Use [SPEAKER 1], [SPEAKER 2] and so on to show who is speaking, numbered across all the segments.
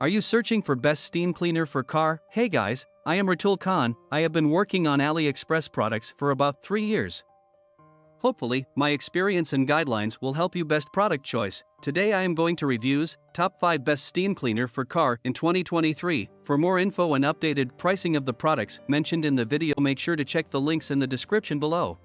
[SPEAKER 1] Are you searching for best steam cleaner for car? Hey guys, I am Ratul Khan. I have been working on AliExpress products for about 3 years. Hopefully, my experience and guidelines will help you best product choice. Today I am going to reviews top 5 best steam cleaner for car in 2023. For more info and updated pricing of the products mentioned in the video, make sure to check the links in the description below.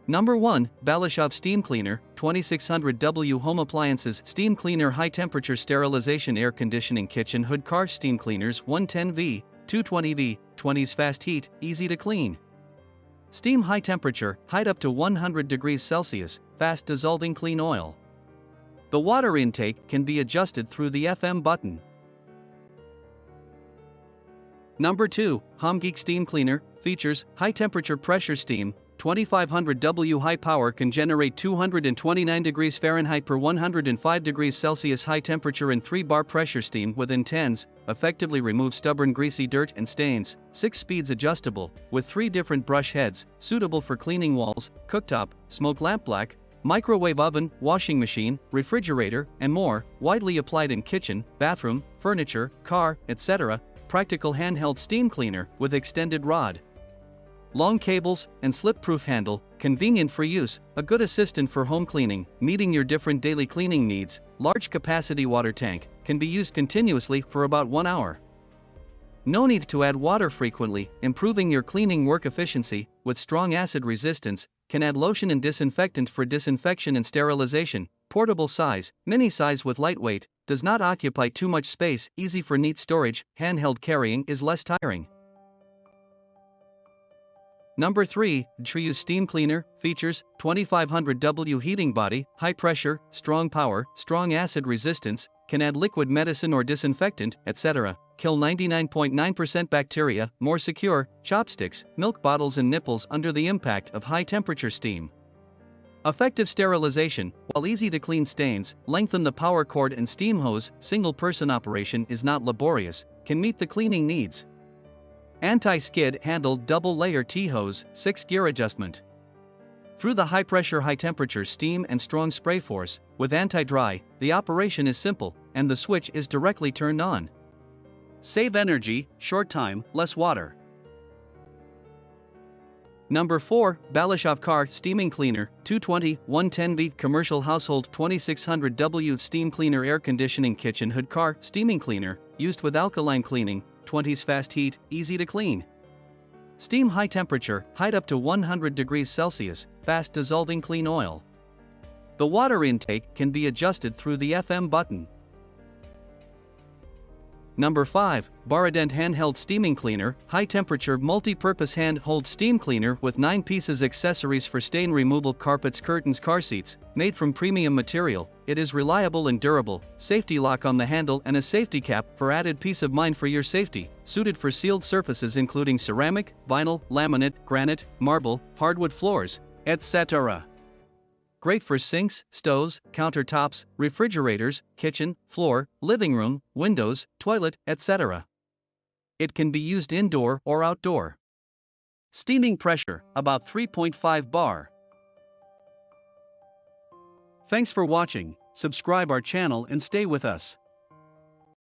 [SPEAKER 1] Number 1, BALASHOV Steam Cleaner, 2600W Home Appliances Steam Cleaner High Temperature Sterilization Air Conditioning Kitchen Hood Car Steam Cleaners 110V, 220V, 20s Fast Heat, Easy to Clean. Steam High Temperature, height up to 100 degrees Celsius, Fast Dissolving Clean Oil. The water intake can be adjusted through the FM button. Number 2, Homgeek Steam Cleaner, features high temperature pressure steam. 2500W high power can generate 229 degrees Fahrenheit per 105 degrees Celsius high temperature and 3-bar pressure steam within 10s, effectively remove stubborn greasy dirt and stains. 6 speeds adjustable, with 3 different brush heads, suitable for cleaning walls, cooktop, smoke lamp black, microwave oven, washing machine, refrigerator, and more, widely applied in kitchen, bathroom, furniture, car, etc. Practical handheld steam cleaner with extended rod. Long cables and slip-proof handle, convenient for use, a good assistant for home cleaning, meeting your different daily cleaning needs. Large capacity water tank, can be used continuously for about 1 hour. No need to add water frequently, improving your cleaning work efficiency. With strong acid resistance, can add lotion and disinfectant for disinfection and sterilization. Portable size, mini size with lightweight, does not occupy too much space, easy for neat storage. Handheld carrying is less tiring. Number 3, DUTRIEUX Steam Cleaner, features 2500W heating body, high pressure, strong power, strong acid resistance, can add liquid medicine or disinfectant, etc. Kill 99.9% bacteria, more secure, chopsticks, milk bottles and nipples under the impact of high temperature steam. Effective sterilization, while easy to clean stains, lengthen the power cord and steam hose. Single person operation is not laborious, can meet the cleaning needs. Anti-skid handled double-layer T-hose, 6-gear adjustment. Through the high-pressure high-temperature steam and strong spray force, with anti-dry, the operation is simple, and the switch is directly turned on. Save energy, short time, less water. Number 4, BALASHOV Car Steaming Cleaner, 220, 110V Commercial Household 2600W Steam Cleaner Air Conditioning Kitchen Hood Car Steaming Cleaner, used with alkaline cleaning, 20s Fast Heat, Easy to Clean. Steam High Temperature, height up to 100 degrees Celsius, Fast Dissolving Clean Oil. The water intake can be adjusted through the FM button. Number 5, BarraDent Handheld Steaming Cleaner, High Temperature Multi-Purpose Handheld Steam Cleaner with 9 pieces accessories for stain removal. Carpets, curtains, car seats, made from premium material. It is reliable and durable, safety lock on the handle and a safety cap for added peace of mind for your safety. Suited for sealed surfaces including ceramic, vinyl, laminate, granite, marble, hardwood floors, etc. Great for sinks, stoves, countertops, refrigerators, kitchen, floor, living room, windows, toilet, etc. It can be used indoor or outdoor. Steaming pressure, about 3.5 bar. Thanks for watching. Subscribe our channel and stay with us.